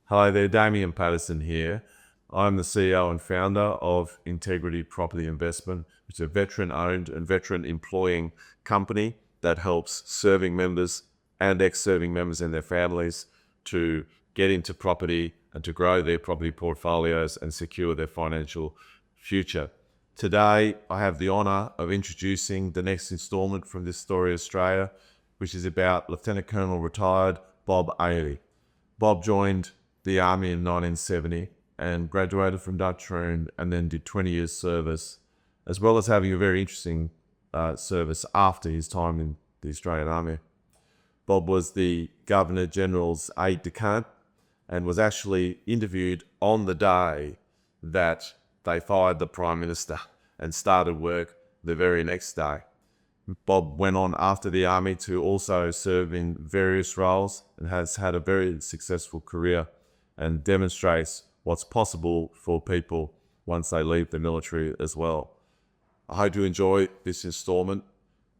Hi there, Damien Patterson here. I'm the CEO and founder of Integrity Property Investment, which is a veteran-owned and veteran-employing company that helps serving members and ex-serving members and their families to get into property and to grow their property portfolios and secure their financial future. Today, I have the honour of introducing the next instalment from this story, Australia, which is about Lieutenant Colonel retired Bob Aley. Bob joined the Army in 1970 and graduated from Dutch Roon and then did 20 years service, as well as having a very interesting service after his time in the Australian Army. Bob was the Governor General's aide-de-camp and was actually interviewed on the day that they fired the Prime Minister and started work the very next day. Bob went on after the Army to also serve in various roles and has had a very successful career and demonstrates what's possible for people once they leave the military as well. I hope you enjoy this installment.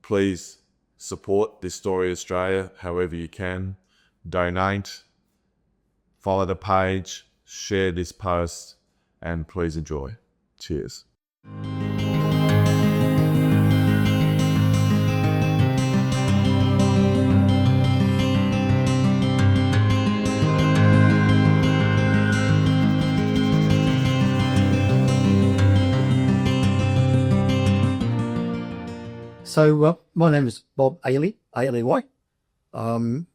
Please support This Story Australia however you can. Donate, follow the page, share this post, and please enjoy. Cheers. So my name is Bob Aley, A-L-E-Y. I'm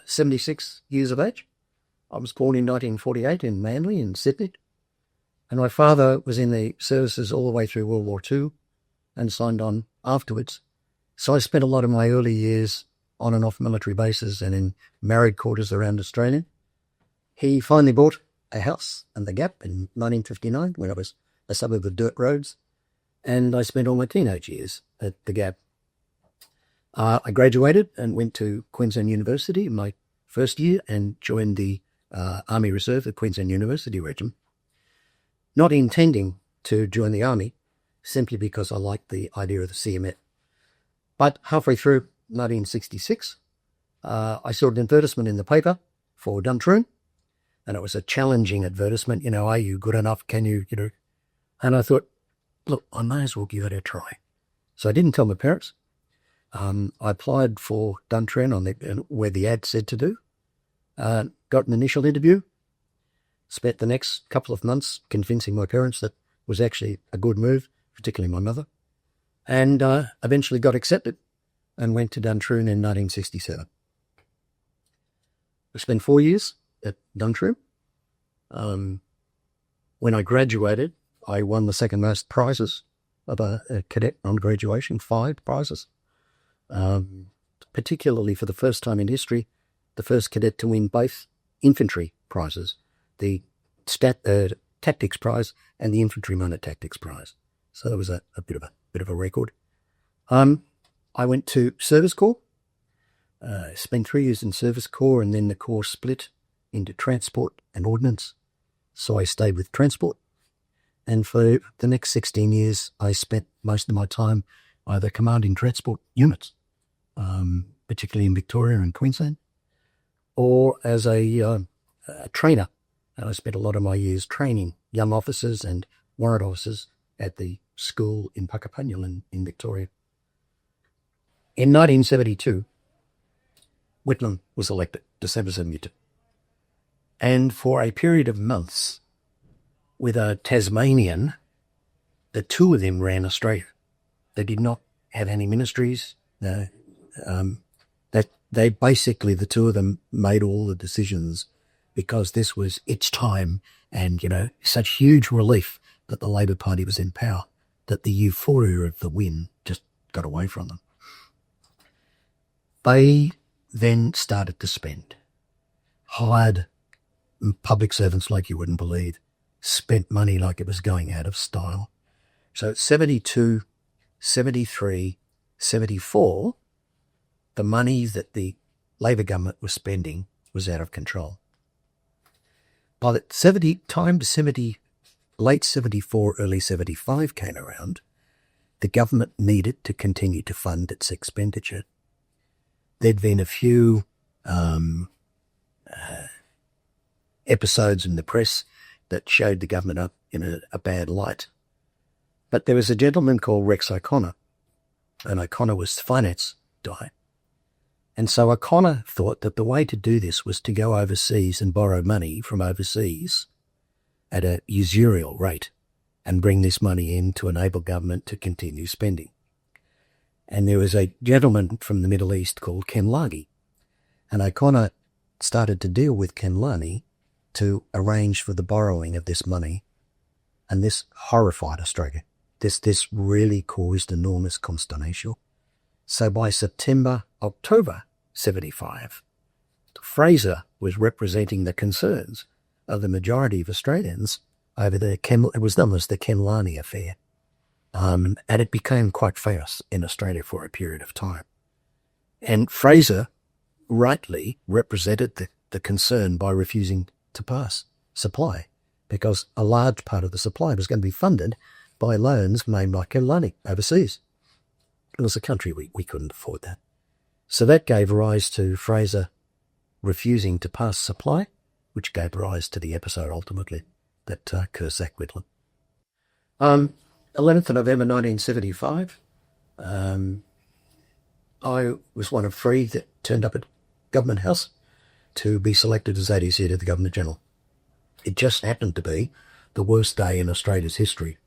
76 years of age. I was born in 1948 in Manly in Sydney. And my father was in the services all the way through World War II and signed on afterwards. So I spent a lot of my early years on and off military bases and in married quarters around Australia. He finally bought a house in the Gap in 1959 when it was a suburb of dirt roads. And I spent all my teenage years at the Gap. I graduated and went to Queensland University in my first year and joined the Army Reserve at Queensland University Regiment, not intending to join the Army simply because I liked the idea of the CMet. But halfway through 1966, I saw an advertisement in the paper for Duntroon, and it was a challenging advertisement, are you good enough, can you, and I thought, look, I may as well give it a try. So I didn't tell my parents. I applied for Duntroon where the ad said to do. Got an initial interview. Spent the next couple of months convincing my parents that was actually a good move, particularly my mother. And eventually got accepted and went to Duntroon in 1967. I spent 4 years at Duntroon. When I graduated, I won the second most prizes of a cadet on graduation, 5 prizes. Particularly for the first time in history, the first cadet to win both infantry prizes, the tactics prize and the infantry minor tactics prize. So that was a bit of a record. I went to Service Corps, spent 3 years in Service Corps, and then the Corps split into Transport and Ordnance. So I stayed with Transport. And for the next 16 years, I spent most of my time either commanding transport units, particularly in Victoria and Queensland, or as a trainer. And I spent a lot of my years training young officers and warrant officers at the school in Puckapunyal in Victoria. In 1972, Whitlam was elected, December 72. And for a period of months, with a Tasmanian, the two of them ran Australia. They did not have any ministries. That they basically, the two of them, made all the decisions because this was its time, and such huge relief that the Labor Party was in power that the euphoria of the win just got away from them. They then started to spend, hired public servants like you wouldn't believe, spent money like it was going out of style. So 72, 73, 74, the money that the Labor government was spending was out of control. By the late 74, early 75 came around, the government needed to continue to fund its expenditure. There'd been a few episodes in the press that showed the government up in a bad light. But there was a gentleman called Rex O'Connor, and O'Connor was the finance guy. And so O'Connor thought that the way to do this was to go overseas and borrow money from overseas at a usurial rate and bring this money in to enable government to continue spending. And there was a gentleman from the Middle East called Ken Lagi, and O'Connor started to deal with Ken Lagi to arrange for the borrowing of this money, and this horrified Australia. This really caused enormous consternation. So by October 75, Fraser was representing the concerns of the majority of Australians over it was known as the Ken Lagi affair. And it became quite famous in Australia for a period of time. And Fraser rightly represented the concern by refusing to pass supply, because a large part of the supply was going to be funded by loans made by Ken Lagi overseas. It was a country we couldn't afford that. So that gave rise to Fraser refusing to pass supply, which gave rise to the episode ultimately that xxxx Whitlam. 11th of November 1975, I was one of three that turned up at Government House to be selected as ADC to the Governor-General. It just happened to be the worst day in Australia's history.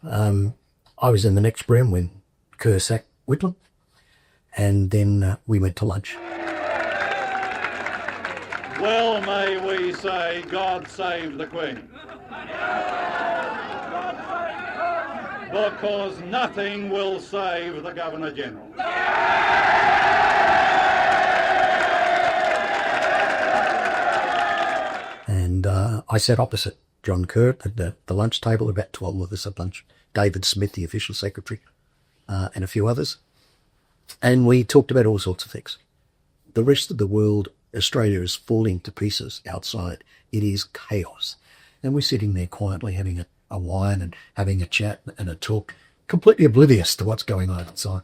I was in the next room when xxxx Whitlam, and then we went to lunch. Well, may we say, God save the Queen. Because nothing will save the Governor-General. And I sat opposite John Kerr at the lunch table, about 12 of us at lunch. David Smith, the official secretary, and a few others. And we talked about all sorts of things. The rest of the world, Australia is falling to pieces outside. It is chaos. And we're sitting there quietly having a wine and having a chat and a talk, completely oblivious to what's going on outside.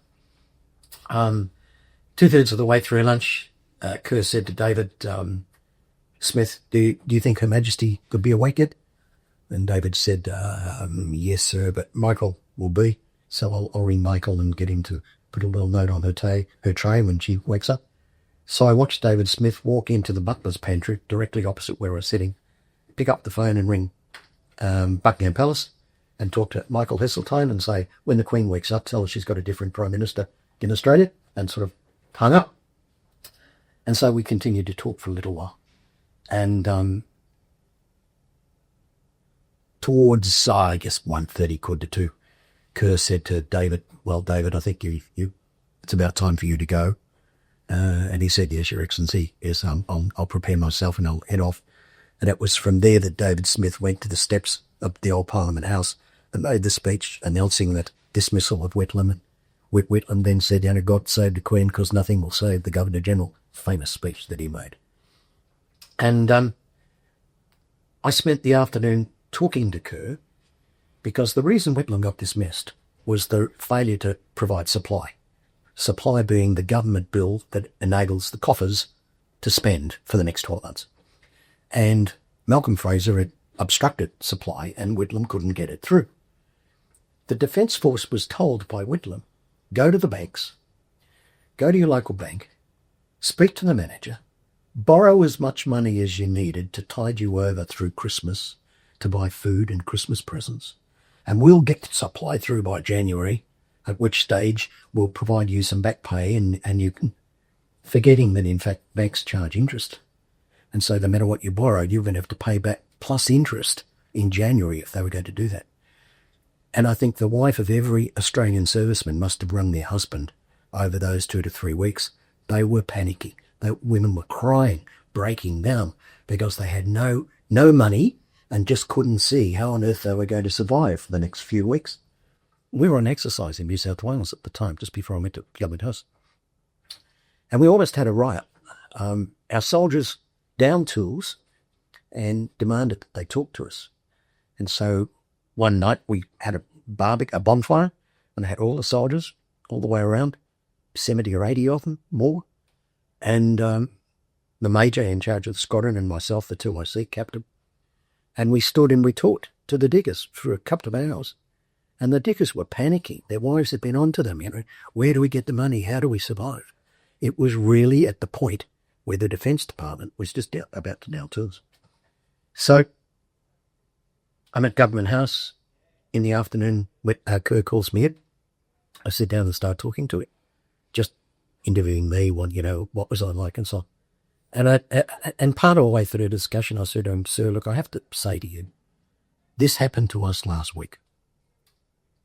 2/3 of the way through lunch, Kerr said to David Smith, do you think Her Majesty could be awake yet? And David said, yes, sir, but Michael will be. So I'll ring Michael and get him to put a little note on her tray when she wakes up. So I watched David Smith walk into the butler's pantry directly opposite where I was sitting, pick up the phone and ring Buckingham Palace and talk to Michael Heseltine and say, when the Queen wakes up, tell her she's got a different Prime Minister in Australia, and sort of hung up. And so we continued to talk for a little while. And towards, I guess, 1:30, 1:45, Kerr said to David, well, David, I think it's about time for you to go. And he said, yes, Your Excellency, yes, I'll prepare myself and I'll head off. And it was from there that David Smith went to the steps of the old Parliament House and made the speech announcing that dismissal of Whitlam. And Whitlam then said, God save the Queen, because nothing will save the Governor-General. Famous speech that he made. And I spent the afternoon talking to Kerr because the reason Whitlam got dismissed was the failure to provide supply. Supply being the government bill that enables the coffers to spend for the next 12 months. And Malcolm Fraser had obstructed supply and Whitlam couldn't get it through. The Defence Force was told by Whitlam, go to the banks, go to your local bank, speak to the manager, borrow as much money as you needed to tide you over through Christmas to buy food and Christmas presents, and we'll get the supply through by January, at which stage we'll provide you some back pay and you can, forgetting that in fact banks charge interest. And so no matter what you borrowed, you're going to have to pay back plus interest in January if they were going to do that. And I think the wife of every Australian serviceman must have rung their husband over those 2 to 3 weeks. They were panicking. Women were crying, breaking down, because they had no money and just couldn't see how on earth they were going to survive for the next few weeks. We were on exercise in New South Wales at the time, just before I went to Government House. And we almost had a riot. Our soldiers downed tools and demanded that they talk to us. And so one night we had a bonfire, and I had all the soldiers all the way around, 70 or 80 of them, more. And the major in charge of the squadron, and myself, the 2IC captain. And we stood and we talked to the diggers for a couple of hours. And the diggers were panicking. Their wives had been on to them, where do we get the money? How do we survive? It was really at the point where the Defence Department was just about to nail tools. So I'm at Government House in the afternoon. Kerr calls me in. I sit down and start talking to him, just interviewing me, what was I like and so on. And part of the way through the discussion, I said to him, "Sir, look, I have to say to you, this happened to us last week.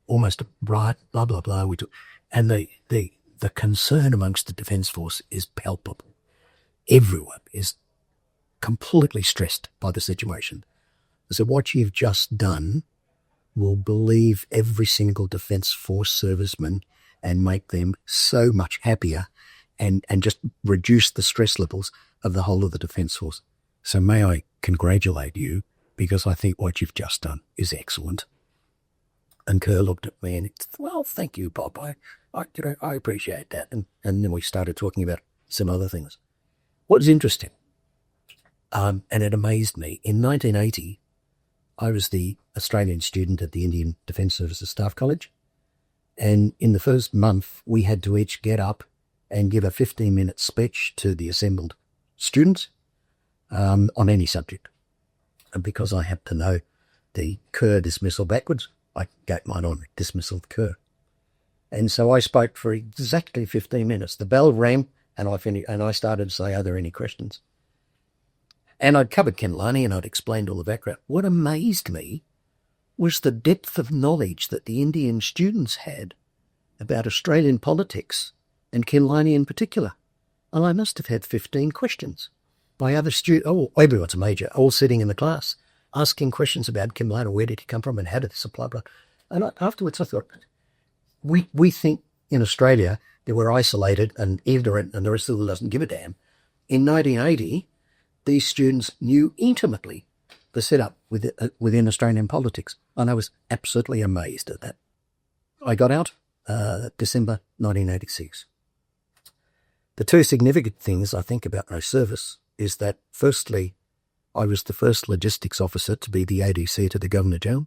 Almost right, blah, blah, blah. And the concern amongst the Defence Force is palpable. Everyone is completely stressed by the situation. So what you've just done will believe every single Defence Force serviceman and make them so much happier and just reduce the stress levels of the whole of the Defence Force. So may I congratulate you, because I think what you've just done is excellent." And Kerr looked at me and he said, "Well, thank you, Bob. I appreciate that." And then we started talking about some other things. What's interesting, and it amazed me, in 1980, I was the Australian student at the Indian Defence Services Staff College. And in the first month, we had to each get up and give a 15-minute speech to the assembled students on any subject. And because I had to know the Kerr dismissal backwards, I gave mine on dismissal of Kerr. And so I spoke for exactly 15 minutes. The bell rang and I started to say, "Are there any questions?" And I'd covered Kinlani and I'd explained all the background. What amazed me was the depth of knowledge that the Indian students had about Australian politics and Kinlani in particular. And I must have had 15 questions by other students, everyone's a major, all sitting in the class, asking questions about Kinlani, where did he come from and how did this apply, blah. And afterwards I thought, we think in Australia that we're isolated and ignorant and the rest of the world doesn't give a damn. In 1980, these students knew intimately the setup within Australian politics, and I was absolutely amazed at that. I got out December 1986. The two significant things I think about my service is that, firstly, I was the first logistics officer to be the ADC to the Governor-General,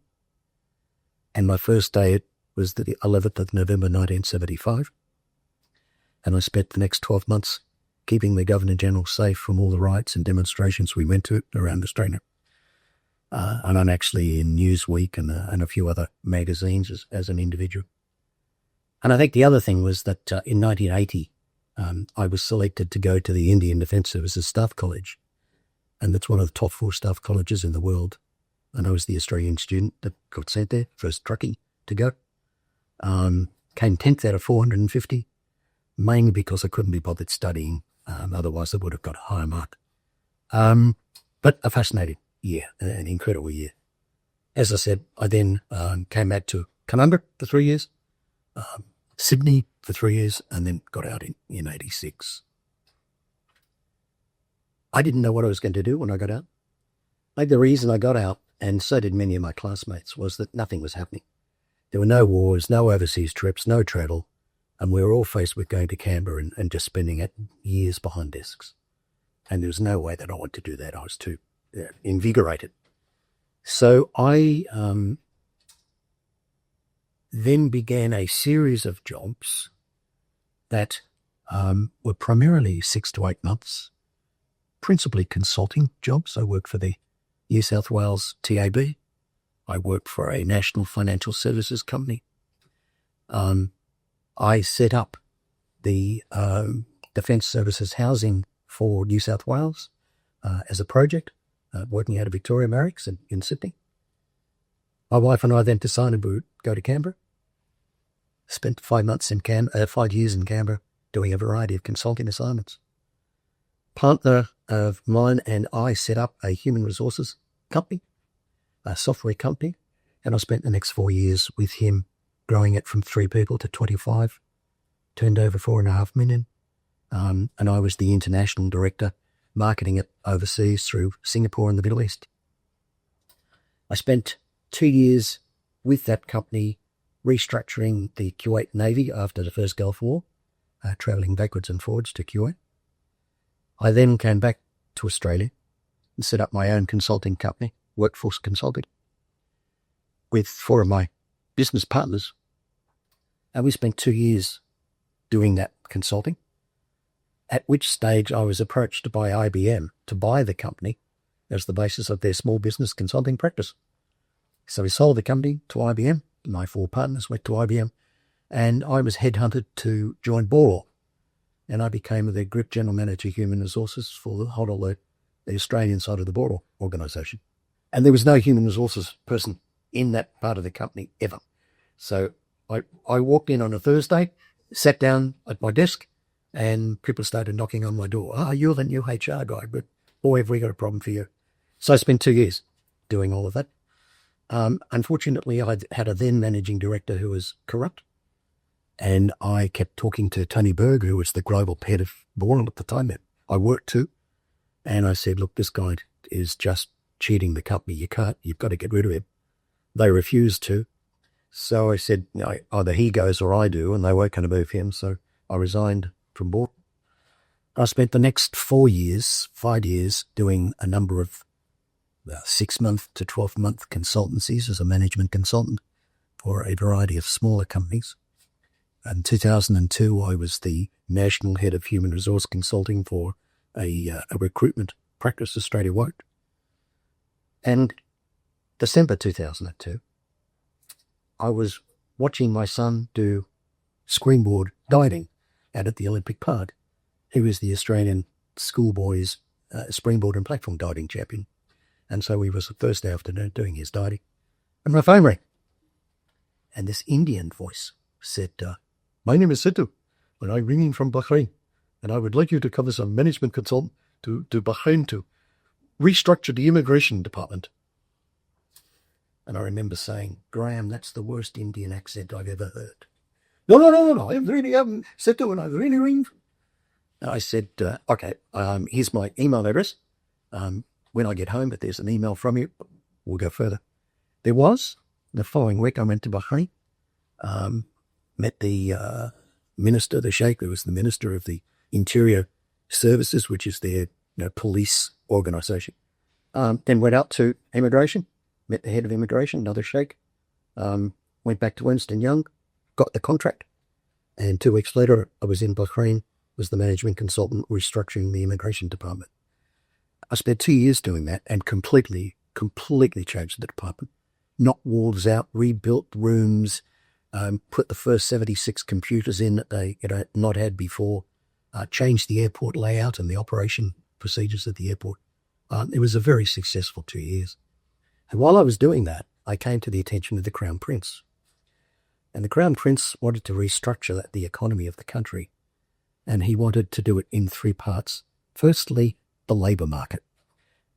and my first day was the 11th of November 1975, and I spent the next 12 months keeping the Governor-General safe from all the riots and demonstrations we went to around Australia. And I'm actually in Newsweek and a few other magazines as an individual. And I think the other thing was that in 1980, I was selected to go to the Indian Defence Services Staff College, and that's one of the top 4 staff colleges in the world. And I was the Australian student that got sent there, first truckie to go. Came 10th out of 450, mainly because I couldn't be bothered studying. Otherwise I would have got a higher mark. But a fascinating year, an incredible year. As I said, I then came back to Canberra for 3 years, Sydney for 3 years, and then got out in 86. I didn't know what I was going to do when I got out. Like, the reason I got out, and so did many of my classmates, was that nothing was happening. There were no wars, no overseas trips, no travel, and we were all faced with going to Canberra and just spending years behind desks. And there was no way that I wanted to do that. I was too invigorated. So I then began a series of jobs that were primarily 6 to 8 months, principally consulting jobs. I worked for the New South Wales TAB. I worked for a national financial services company. I set up the Defence Services Housing for New South Wales as a project, working out of Victoria Marix in Sydney. My wife and I then decided we would go to Canberra. Spent 5 years in Canberra doing a variety of consulting assignments. Partner of mine and I set up a human resources company, a software company, and I spent the next 4 years with him growing it from 3 people to 25, turned over $4.5 million. And I was the international director, marketing it overseas through Singapore and the Middle East. I spent 2 years with that company restructuring the Kuwait Navy after the first Gulf War, travelling backwards and forwards to Kuwait. I then came back to Australia and set up my own consulting company, Workforce Consulting, with 4 of my business partners. And we spent 2 years doing that consulting, at which stage I was approached by IBM to buy the company as the basis of their small business consulting practice. So we sold the company to IBM. My 4 partners went to IBM, and I was headhunted to join Boral. And I became the Group General Manager Human Resources for the whole of the Australian side of the Boral organisation. And there was no human resources person in that part of the company ever. So I walked in on a Thursday, sat down at my desk, and people started knocking on my door. "Oh, you're the new HR guy, but boy, have we got a problem for you." So I spent 2 years doing all of that. Unfortunately, I had a then managing director who was corrupt, and I kept talking to Tony Berg, who was the global head of Boral at the time that I worked to, and I said, "Look, this guy is just cheating the company. You've got to get rid of him." They refused to. So I said, either he goes or I do, and they weren't going to move him. So I resigned from Boral. I spent the next 5 years, doing a number of 6-month to 12-month consultancies as a management consultant for a variety of smaller companies. In 2002, I was the national head of human resource consulting for a recruitment practice Australia-wide. And December 2002, I was watching my son do springboard diving out at the Olympic Park. He was the Australian schoolboys springboard and platform diving champion. And so we was the Thursday afternoon doing his diving. And my phone rang. And this Indian voice said, "My name is Sidhu, and I'm ringing from Bahrain. And I would like you to come as a management consultant to Bahrain to restructure the immigration department." And I remember saying, "Graham, that's the worst Indian accent I've ever heard." No, I really haven't said to, and I really ring. I said, "Okay, here's my email address. When I get home, if there's an email from you, we'll go further." There was. The following week, I went to Bahrain, met the minister, the sheikh, who was the minister of the Interior Services, which is their police organisation. Then went out to immigration, met the head of immigration, another sheikh, went back to Ernst & Young, got the contract, and 2 weeks later, I was in Bahrain, was the management consultant restructuring the immigration department. I spent 2 years doing that and completely changed the department. Knocked walls out, rebuilt rooms, put the first 76 computers in that they had not had before, changed the airport layout and the operation procedures at the airport. It was a very successful 2 years. And while I was doing that, I came to the attention of the Crown Prince. And the Crown Prince wanted to restructure the economy of the country. And he wanted to do it in 3 parts. Firstly, the labour market.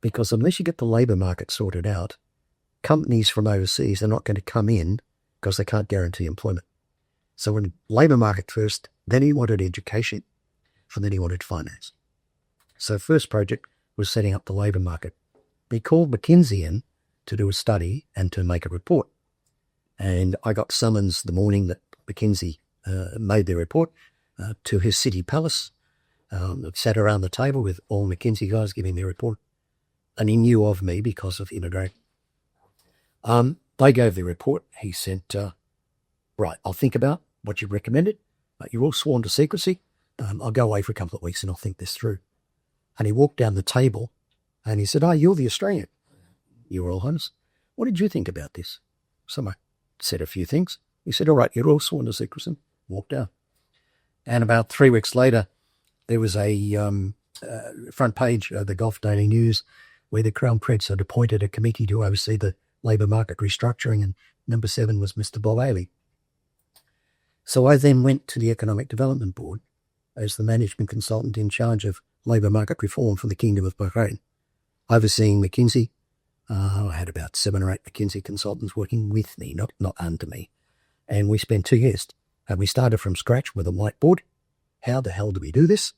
Because unless you get the labour market sorted out, companies from overseas are not going to come in because they can't guarantee employment. So in labour market first, then he wanted education, and then he wanted finance. So first project was setting up the labour market. He called McKinsey in to do a study and to make a report. And I got summons the morning that McKinsey made their report to his city palace. Sat around the table with all McKinsey guys giving their report. And he knew of me because of immigration. They gave their report. He said, "Right, I'll think about what you recommended. You're all sworn to secrecy. I'll go away for a couple of weeks and I'll think this through." And he walked down the table and he said, "Oh, you're the Australian, Your Royal Highness. What did you think about this?" So I said a few things. He said, "All right, you're all sworn to secrecy." Walked out. And about 3 weeks later, there was a front page of the Gulf Daily News where the Crown Prince had appointed a committee to oversee the labour market restructuring, and number 7 was Mr. Bob Aley. So I then went to the Economic Development Board as the management consultant in charge of labour market reform for the Kingdom of Bahrain, overseeing McKinsey. I had about 7 or 8 McKinsey consultants working with me, not under me. And we spent 2 years. And we started from scratch with a whiteboard. How the hell do we do this?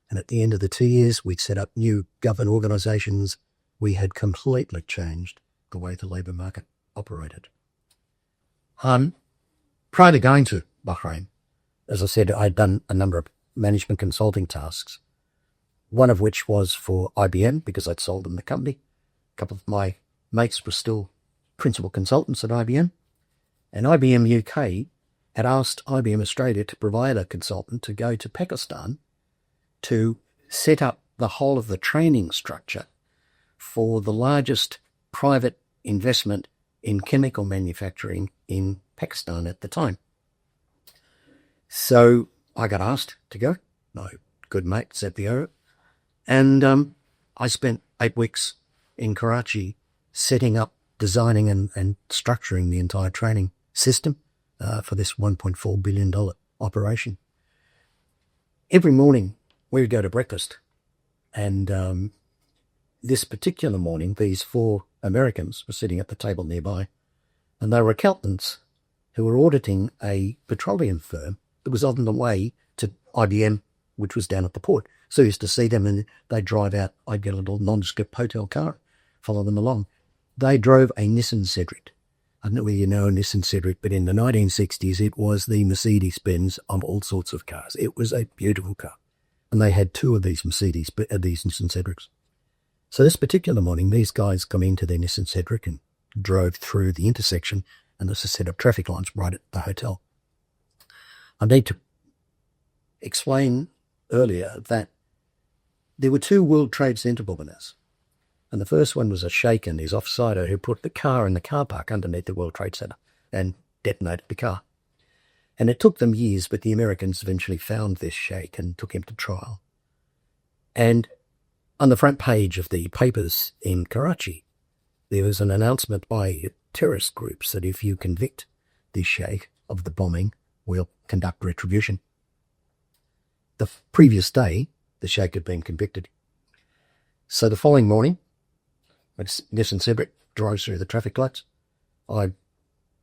And at the end of the 2 years, we'd set up new government organisations. We had completely changed the way the labour market operated. Prior to going to Bahrain, as I said, I'd done a number of management consulting tasks. one of which was for IBM because I'd sold them the company. A couple of my mates were still principal consultants at IBM. And IBM UK had asked IBM Australia to provide a consultant to go to Pakistan to set up the whole of the training structure for the largest private investment in chemical manufacturing in Pakistan at the time. So I got asked to go. My good mate set the order. And I spent 8 weeks in Karachi setting up, designing and structuring the entire training system for this $1.4 billion operation. Every morning we would go to breakfast, and this particular morning these 4 Americans were sitting at the table nearby, and they were accountants who were auditing a petroleum firm that was on the way to IBM, which was down at the port. So I used to see them, and they'd drive out. I'd get a little nondescript hotel car, follow them along. They drove a Nissan Cedric. I don't know whether you know a Nissan Cedric, but in the 1960s, it was the Mercedes-Benz of all sorts of cars. It was a beautiful car. And they had 2 of these these Nissan Cedrics. So this particular morning, these guys come into their Nissan Cedric and drove through the intersection, and there's a set of traffic lights right at the hotel. I need to explain earlier that there were 2 World Trade Center bombers. And the first one was a sheikh and his offsider who put the car in the car park underneath the World Trade Center and detonated the car. And it took them years, but the Americans eventually found this sheikh and took him to trial. And on the front page of the papers in Karachi, there was an announcement by terrorist groups that if you convict the sheikh of the bombing, we'll conduct retribution. The previous day, the sheikh had been convicted. So the following morning, Nissan Cedric drives through the traffic lights. I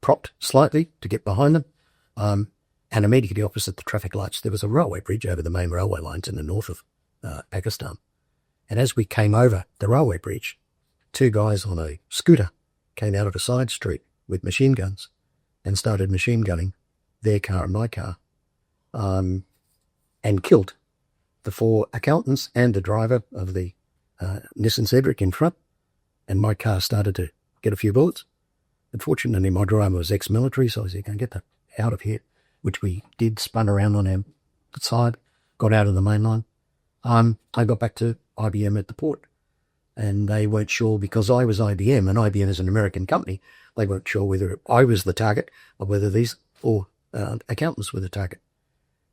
propped slightly to get behind them, and immediately opposite the traffic lights there was a railway bridge over the main railway lines in the north of Pakistan. And as we came over the railway bridge, 2 guys on a scooter came out of a side street with machine guns and started machine gunning their car and my car, and killed the 4 accountants and the driver of the Nissan Cedric in front. And my car started to get a few bullets. Unfortunately, my driver was ex-military, so I said, "Can get that out of here," which we did, spun around on our side, got out of the main line. I got back to IBM at the port, and they weren't sure because I was IBM, and IBM is an American company. They weren't sure whether I was the target or whether these 4 accountants were the target.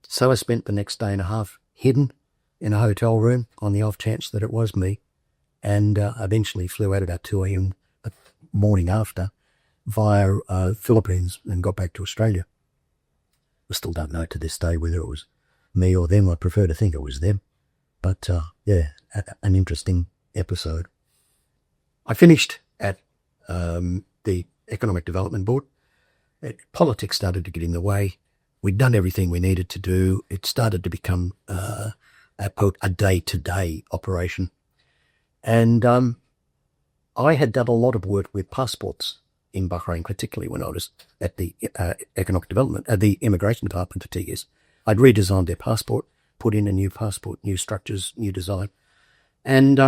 So I spent the next day and a half hidden in a hotel room on the off chance that it was me, and eventually flew out about 2 a.m. the morning after via Philippines and got back to Australia. I still don't know to this day whether it was me or them. I prefer to think it was them. But yeah, an interesting episode. I finished at the Economic Development Board. Politics started to get in the way. We'd done everything we needed to do. It started to become a day-to-day operation. And I had done a lot of work with passports in Bahrain, particularly when I was at the Economic Development, the Immigration Department for 2 years. I'd redesigned their passport, put in a new passport, new structures, new design. And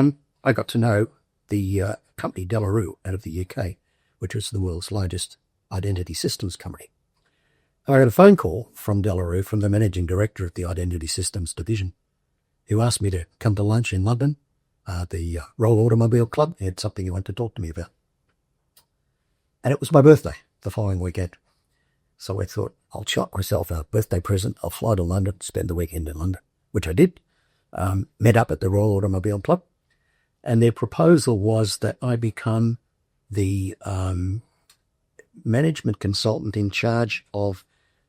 I got to know the company De La Rue out of the UK, which was the world's largest identity systems company. I got a phone call from De La Rue, from the managing director of the Identity Systems Division, who asked me to come to lunch in London, the Roll Automobile Club. He had something he wanted to talk to me about. And it was my birthday the following weekend. So I thought, I'll shop myself a birthday present. I'll fly to London, spend the weekend in London, which I did. Met up at the Royal Automobile Club. And their proposal was that I become the management consultant in charge of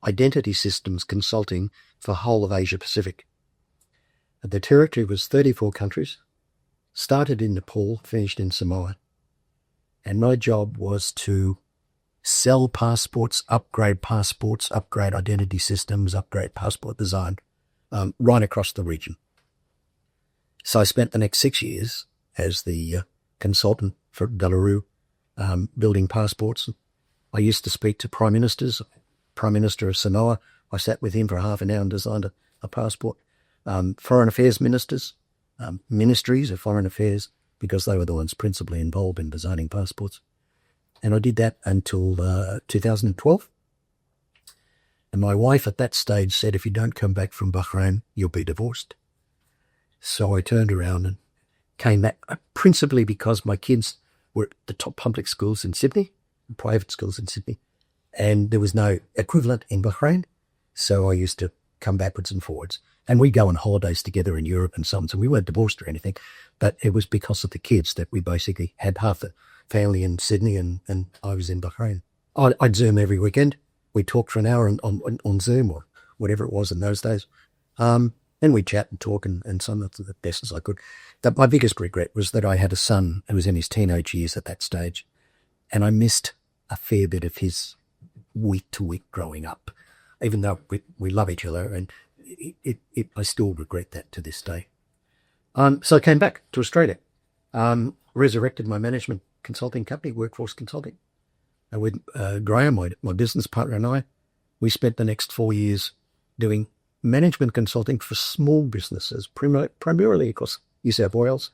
identity systems consulting for whole of Asia Pacific. The territory was 34 countries, started in Nepal, finished in Samoa. And my job was to sell passports, upgrade identity systems, upgrade passport design, right across the region. So I spent the next 6 years as the consultant for De La Rue, building passports. I used to speak to prime ministers. Prime Minister of Samoa, I sat with him for half an hour and designed a passport. Foreign affairs ministers, ministries of foreign affairs, because they were the ones principally involved in designing passports. And I did that until 2012. And my wife at that stage said, if you don't come back from Bahrain, you'll be divorced. So I turned around and came back, principally because my kids were at the top public schools in Sydney, private schools in Sydney, and there was no equivalent in Bahrain. So I used to come backwards and forwards. And we'd go on holidays together in Europe and so on. So we weren't divorced or anything, but it was because of the kids that we basically had half the family in Sydney and I was in Bahrain. I'd Zoom every weekend. We talked for an hour on Zoom or whatever it was in those days. And we'd chat and talk and some of the best as I could. My biggest regret was that I had a son who was in his teenage years at that stage, and I missed a fair bit of his week to week growing up, even though we love each other, and I still regret that to this day. So I came back to Australia, resurrected my management consulting company, Workforce Consulting. And with Graham, my business partner, and I, we spent the next 4 years doing management consulting for small businesses, primarily across New South Wales,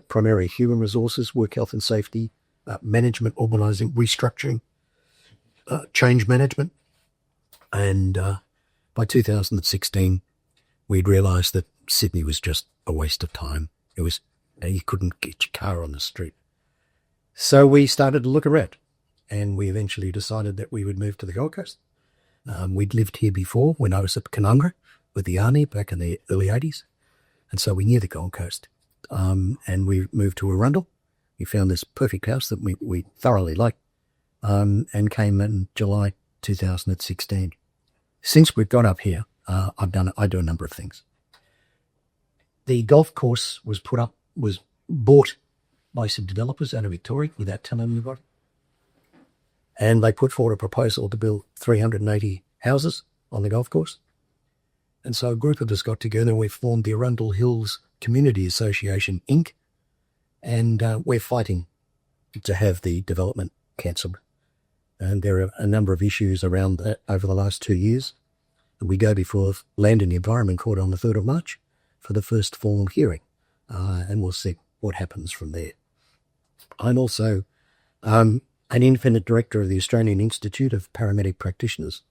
primarily human resources, work health and safety, management, organising, restructuring, change management. And by 2016, we'd realised that Sydney was just a waste of time. It was, you couldn't get your car on the street. So we started to look around, and we eventually decided that we would move to the Gold Coast. We'd lived here before when I was at Canungra with the Army back in the early 80s. And so we knew the Gold Coast. And we moved to Arundel. We found this perfect house that we thoroughly liked, and came in July 2016. Since we've got up here, I do a number of things. The golf course was bought by some developers out of Victoria without telling anybody. And they put forward a proposal to build 380 houses on the golf course. And so a group of us got together and we formed the Arundel Hills Community Association, Inc. And we're fighting to have the development cancelled. And there are a number of issues around that over the last 2 years. We go before Land and Environment Court on the 3rd of March for the first formal hearing. And we'll see what happens from there. I'm also an independent director of the Australian Institute of Paramedic Practitioners.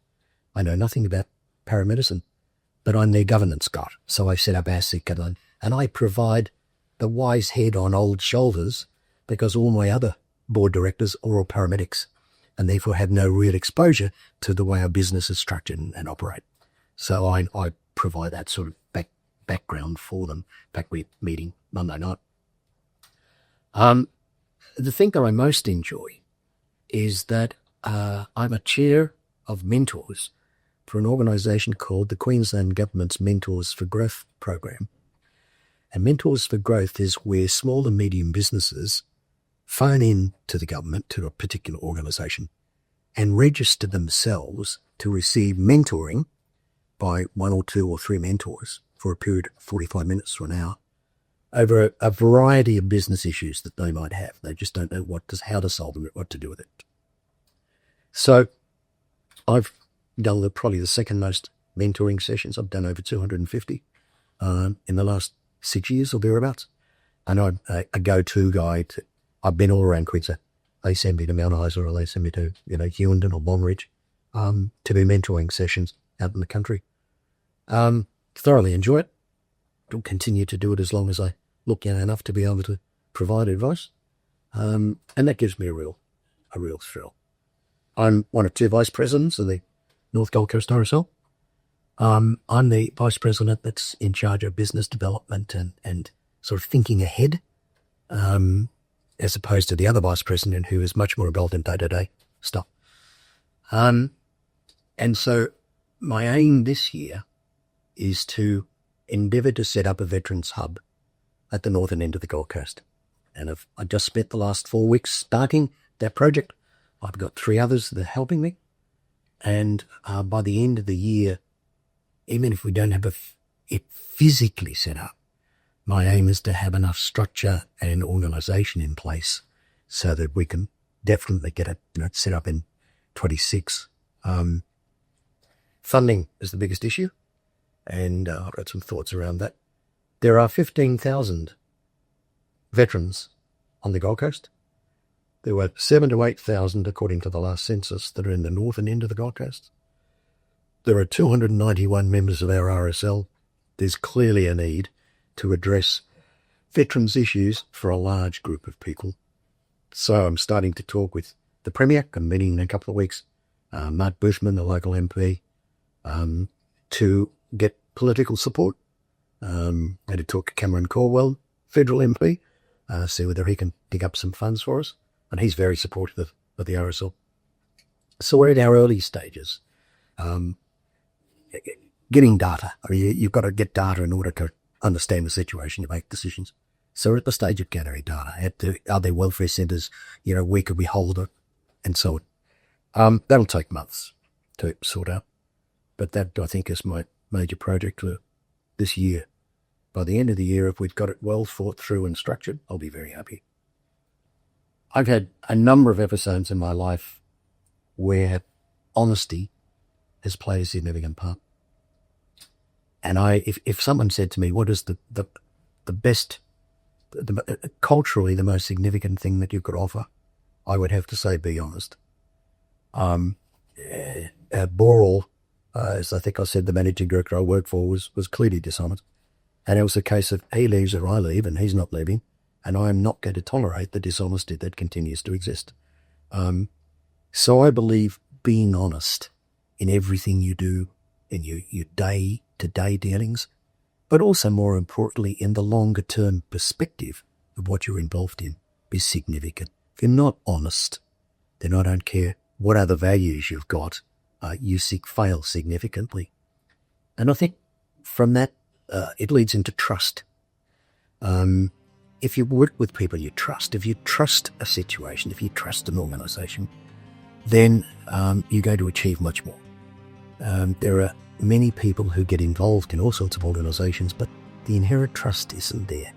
I know nothing about paramedicine, but I'm their governance guy. So I set up ASIC and I provide the wise head on old shoulders because all my other board directors are all paramedics and therefore have no real exposure to the way our business is structured and operate. So I provide that sort of background for them. In fact, we're meeting Monday night. The thing that I most enjoy is that I'm a chair of mentors for an organisation called the Queensland Government's Mentors for Growth program. And Mentors for Growth is where small and medium businesses phone in to the government, to a particular organisation, and register themselves to receive mentoring by 1 or 2 or 3 mentors for a period of 45 minutes to an hour over a variety of business issues that they might have. They just don't know how to solve them, what to do with it. So I've done probably the second most mentoring sessions. I've done over 250 in the last 6 years or thereabouts. And I'm a go-to guy. I've been all around Queensland. They send me to Mount Isa or they send me to Hewenden or Longreach to do mentoring sessions out in the country. Thoroughly enjoy it. I'll continue to do it as long as I look young enough to be able to provide advice. And that gives me a real thrill. I'm one of 2 vice presidents of the North Gold Coast RSL. I'm the vice president that's in charge of business development and sort of thinking ahead, as opposed to the other vice president who is much more involved in day-to-day stuff. And so my aim this year is to endeavour to set up a veterans hub at the northern end of the Gold Coast. And I just spent the last 4 weeks starting that project. I've got 3 others that are helping me. And by the end of the year, even if we don't have it physically set up, my aim is to have enough structure and organisation in place so that we can definitely get it set up in 26. Funding is the biggest issue, and I've got some thoughts around that. There are 15,000 veterans on the Gold Coast. There were 7,000 to 8,000, according to the last census, that are in the northern end of the Gold Coast. There are 291 members of our RSL. There's clearly a need to address veterans' issues for a large group of people. So I'm starting to talk with the Premier. I'm meeting in a couple of weeks, Mark Bushman, the local MP, to get political support. And to talk to Cameron Corwell, federal MP, see whether he can dig up some funds for us. And he's very supportive of the RSL. So we're at our early stages. Getting data. I mean, you've got to get data in order to understand the situation, to make decisions. So we're at the stage of gathering data. Are there welfare centres? Where could we hold it? And so on. That'll take months to sort out. But that, I think, is my major project for this year. By the end of the year, if we've got it well thought through and structured, I'll be very happy. I've had a number of episodes in my life where honesty has played a significant part. And if someone said to me, what is the best, culturally the most significant thing that you could offer, I would have to say, be honest. Boral, as I think I said, the managing director I worked for was clearly dishonest. And it was a case of he leaves or I leave, and he's not leaving, and I am not going to tolerate the dishonesty that continues to exist. So I believe being honest in everything you do, in your day-to-day dealings, but also more importantly in the longer-term perspective of what you're involved in, is significant. If you're not honest, then I don't care what other values you've got, you fail significantly. And I think from that, it leads into trust. If you work with people you trust, if you trust a situation, if you trust an organisation, then you're going to achieve much more. There are many people who get involved in all sorts of organisations, but the inherent trust isn't there.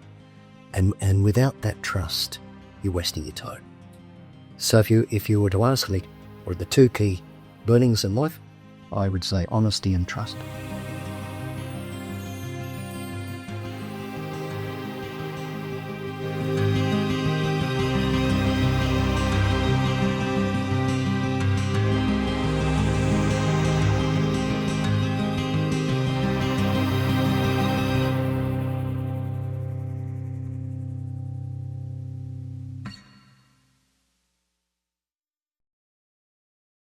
And without that trust, you're wasting your time. So if you were to ask me, what are the two key learnings in life, I would say honesty and trust.